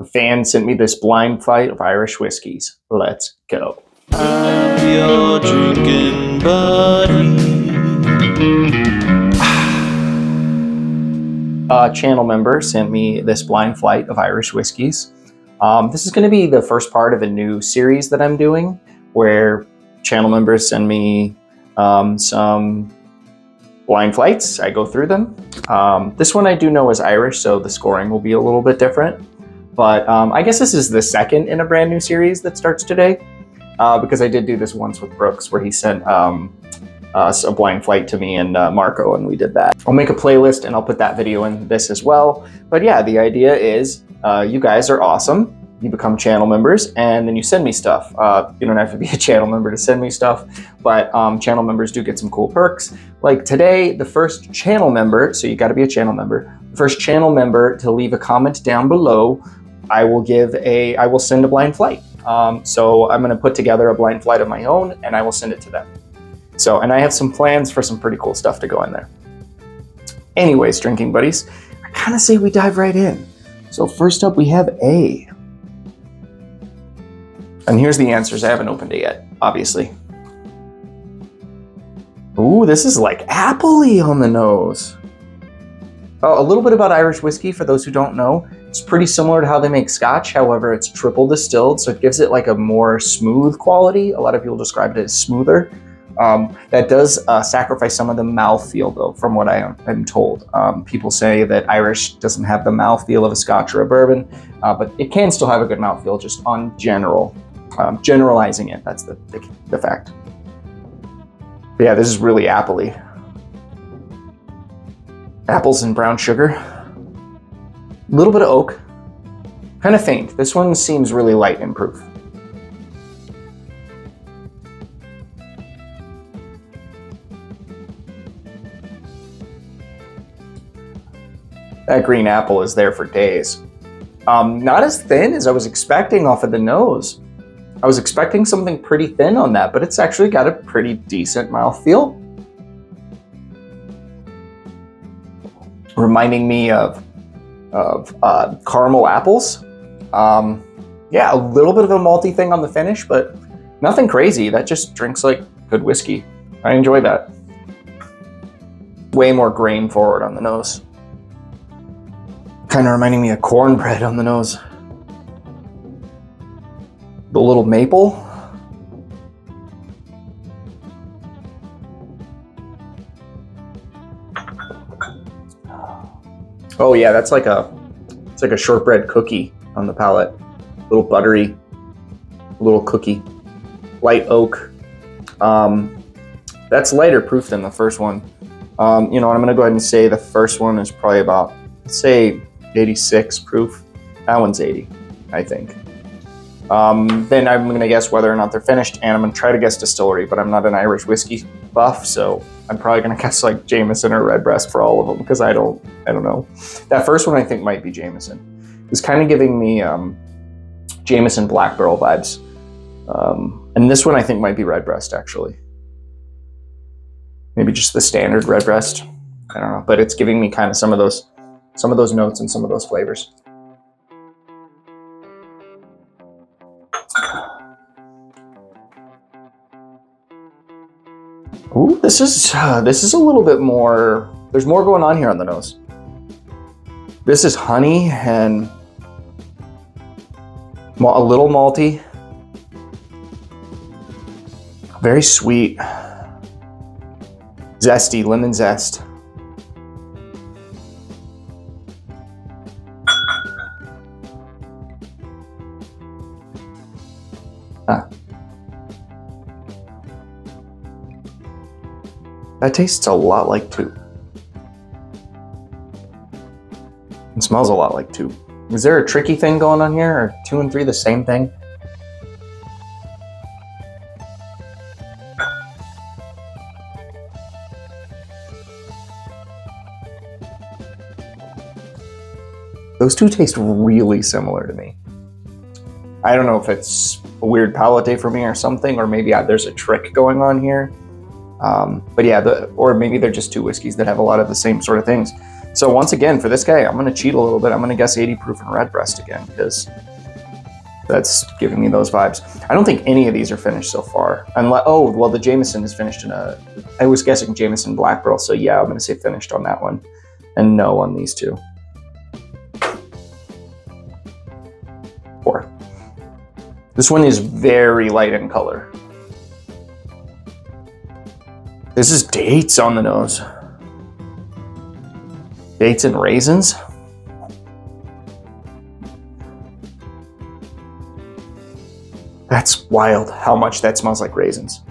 A fan sent me this blind flight of Irish whiskeys. Let's go. I'm your drinking buddy. A channel member sent me this blind flight of Irish whiskeys. This is going to be the first part of a new series that I'm doing, where channel members send me some blind flights. I go through them. This one I do know is Irish, so the scoring will be a little bit different. But I guess this is the second in a brand new series that starts today, because I did do this once with Brooks, where he sent a blind flight to me and Marco, and we did that. I'll make a playlist and I'll put that video in this as well. But yeah, the idea is you guys are awesome. You become channel members and then you send me stuff. You don't have to be a channel member to send me stuff, but channel members do get some cool perks. Like today, the first channel member, so you gotta be a channel member, the first channel member to leave a comment down below, I will send a blind flight. So I'm gonna put together a blind flight of my own and I will send it to them. So, and I have some plans for some pretty cool stuff to go in there. Anyways, drinking buddies, I kind of say we dive right in. So first up, we have A. And here's the answers. I haven't opened it yet, obviously. Ooh, this is like apple-y on the nose. Oh, a little bit about Irish whiskey, for those who don't know. It's pretty similar to how they make Scotch. However, it's triple distilled, so it gives it like a more smooth quality. A lot of people describe it as smoother. That does sacrifice some of the mouthfeel, though, from what I'm told. People say that Irish doesn't have the mouthfeel of a Scotch or a bourbon, but it can still have a good mouthfeel, just on generalizing it. That's the fact. But yeah, this is really apple-y. Apples and brown sugar. A little bit of oak. Kind of faint. This one seems really light in proof. That green apple is there for days. Not as thin as I was expecting off of the nose. I was expecting something pretty thin on that, but it's actually got a pretty decent mouthfeel. Reminding me of caramel apples. Yeah, a little bit of a malty thing on the finish, but nothing crazy. That just drinks like good whiskey. I enjoy that. Way more grain forward on the nose. Kind of reminding me of cornbread on the nose. The little maple. Oh yeah, it's like a shortbread cookie on the palate. A little buttery, little cookie. Light oak. That's lighter proof than the first one. You know, I'm gonna go ahead and say the first one is probably about, let's say, 86 proof. That one's 80, I think. Then I'm gonna guess whether or not they're finished, and I'm gonna try to guess distillery, but I'm not an Irish whiskey buff, so I'm probably gonna guess like Jameson or Redbreast for all of them, because I don't know. That first one I think might be Jameson. It's kind of giving me Jameson Black Barrel vibes. And this one I think might be Redbreast, actually. Maybe just the standard Redbreast. I don't know, but it's giving me kind of some of those notes and some of those flavors. Ooh, this is a little bit more. There's more going on here on the nose. This is honey and a little malty, very sweet, zesty, lemon zest. That tastes a lot like 2. It smells a lot like 2. Is there a tricky thing going on here? Are 2 and 3 the same thing? Those two taste really similar to me. I don't know if it's a weird palate day for me or something, or maybe there's a trick going on here. But yeah, or maybe they're just two whiskeys that have a lot of the same sort of things. So once again, for this guy, I'm going to cheat a little bit. I'm going to guess 80 proof and redbreast again, because that's giving me those vibes. I don't think any of these are finished so far. Unless, oh, well, the Jameson is finished in a, I was guessing Jameson Black Barrel, so yeah, I'm going to say finished on that one. And no on these two. 4. This one is very light in color. This is dates on the nose. Dates and raisins. That's wild how much that smells like raisins.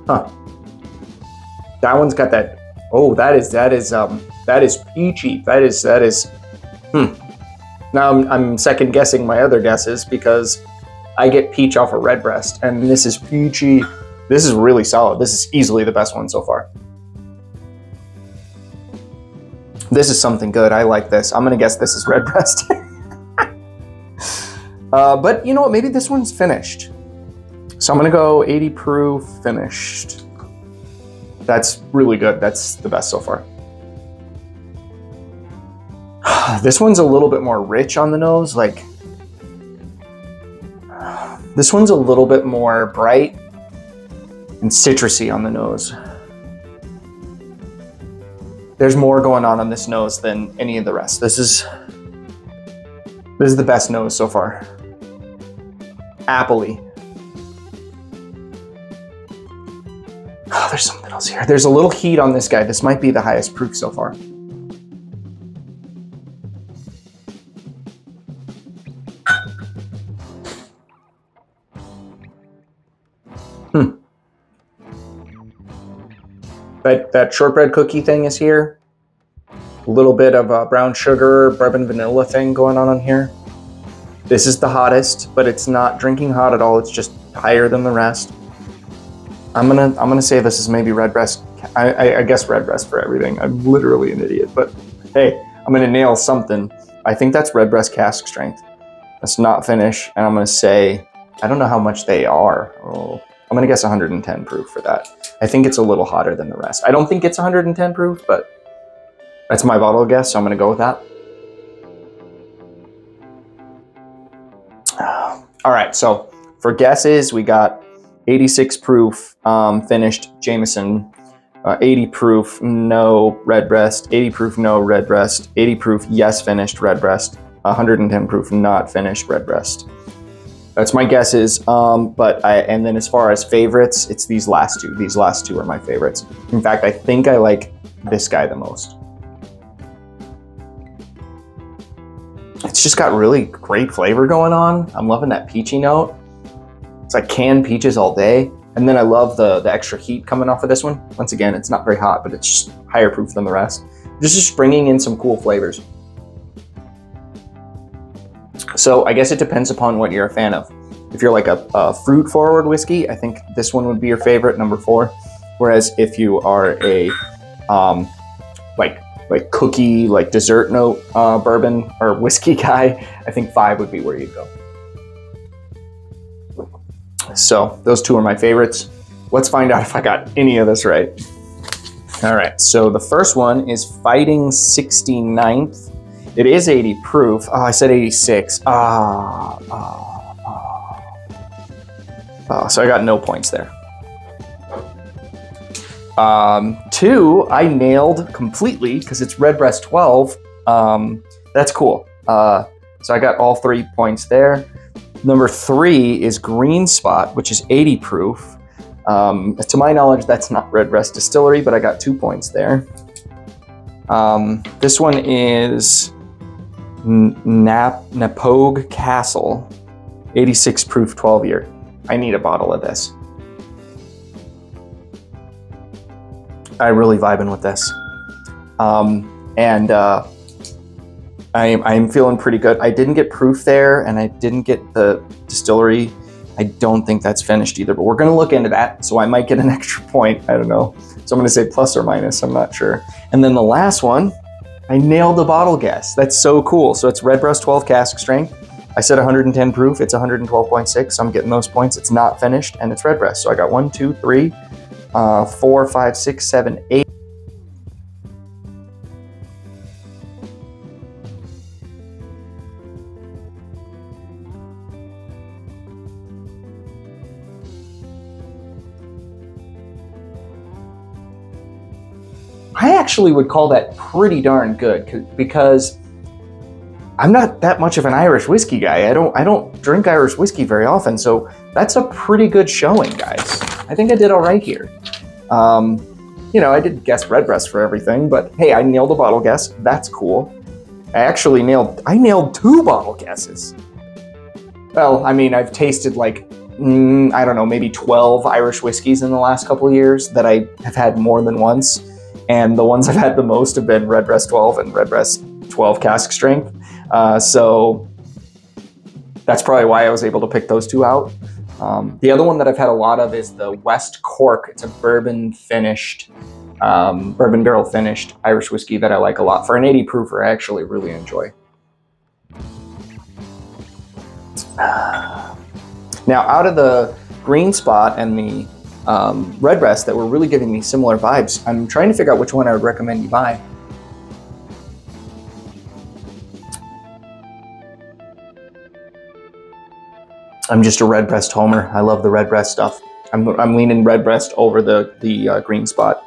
Huh. That one's got that. Oh, that is peachy. That is. Now I'm second guessing my other guesses because I get peach off of redbreast, and this is peachy. This is really solid. This is easily the best one so far. This is something good. I like this. I'm gonna guess this is redbreast. But you know what? Maybe this one's finished. So I'm gonna go 80 proof finished. That's really good. That's the best so far. This one's a little bit more rich on the nose. Like, this one's a little bit more bright and citrusy on the nose. There's more going on this nose than any of the rest. This is the best nose so far. Appley. Oh, there's something else here. There's a little heat on this guy. This might be the highest proof so far. That shortbread cookie thing is here. A little bit of brown sugar, bourbon vanilla thing going on here. This is the hottest, but it's not drinking hot at all. It's just higher than the rest. I'm gonna say this is maybe redbreast. I guess redbreast for everything. I'm literally an idiot, but hey, I'm gonna nail something. I think that's redbreast cask strength. That's not finish, and I'm gonna say, I don't know how much they are. Oh, I'm gonna guess 110 proof for that. I think it's a little hotter than the rest. I don't think it's 110 proof, but that's my bottle guess, so I'm gonna go with that. All right, so for guesses, we got 86 proof finished Jameson, 80 proof no redbreast, 80 proof no redbreast, 80 proof yes finished redbreast, 110 proof not finished redbreast. That's my guesses, and then as far as favorites, it's these last two. These last two are my favorites. In fact, I think I like this guy the most. It's just got really great flavor going on. I'm loving that peachy note. It's like canned peaches all day. And then I love the extra heat coming off of this one. Once again, it's not very hot, but it's just higher proof than the rest. Just bringing in some cool flavors. So I guess it depends upon what you're a fan of. If you're like a fruit forward whiskey, I think this one would be your favorite, number 4. Whereas if you are a like cookie, like dessert note bourbon or whiskey guy, I think 5 would be where you'd go. So those two are my favorites. Let's find out if I got any of this right. All right, so the first one is Fighting 69th. It is 80 proof. Oh, I said 86. So I got no points there. 2, I nailed completely because it's Redbreast 12. That's cool. So I got all 3 points there. Number 3 is Green Spot, which is 80 proof. To my knowledge, that's not Redbreast Distillery, but I got 2 points there. This one is Napogue Castle, 86 proof, 12 year. I need a bottle of this. I'm really vibing with this. I'm feeling pretty good. I didn't get proof there, and I didn't get the distillery. I don't think that's finished either, but we're gonna look into that, so I might get an extra point. I don't know. So I'm gonna say plus or minus, I'm not sure. And then the last one I nailed the bottle guess. That's so cool. So it's Redbreast 12 cask strength. I said 110 proof. It's 112.6. So I'm getting those points. It's not finished, and it's Redbreast. So I got 1, 2, 3, 4, 5, 6, 7, 8. I actually would call that pretty darn good because I'm not that much of an Irish whiskey guy. I don't drink Irish whiskey very often, so that's a pretty good showing, guys. I think I did all right here. You know, I did guess Redbreast for everything, but hey, I nailed a bottle guess. That's cool. I nailed 2 bottle guesses. Well, I mean, I've tasted like, I don't know, maybe 12 Irish whiskeys in the last couple of years that I have had more than once. And the ones I've had the most have been Redbreast 12 and Redbreast 12 cask strength. So that's probably why I was able to pick those 2 out. The other one that I've had a lot of is the West Cork. It's a bourbon barrel finished Irish whiskey that I like a lot. For an 80 proofer, I actually really enjoy. Now, out of the Green Spot and the Redbreast that were really giving me similar vibes, I'm trying to figure out which one I would recommend you buy. I'm just a Redbreast homer. I love the Redbreast stuff. I'm leaning Redbreast over the Green Spot.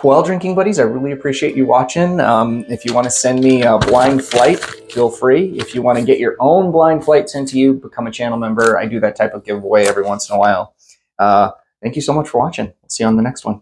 Well, drinking buddies, I really appreciate you watching. If you want to send me a blind flight, feel free. If you want to get your own blind flight sent to you, become a channel member. I do that type of giveaway every once in a while. Thank you so much for watching. See you on the next one.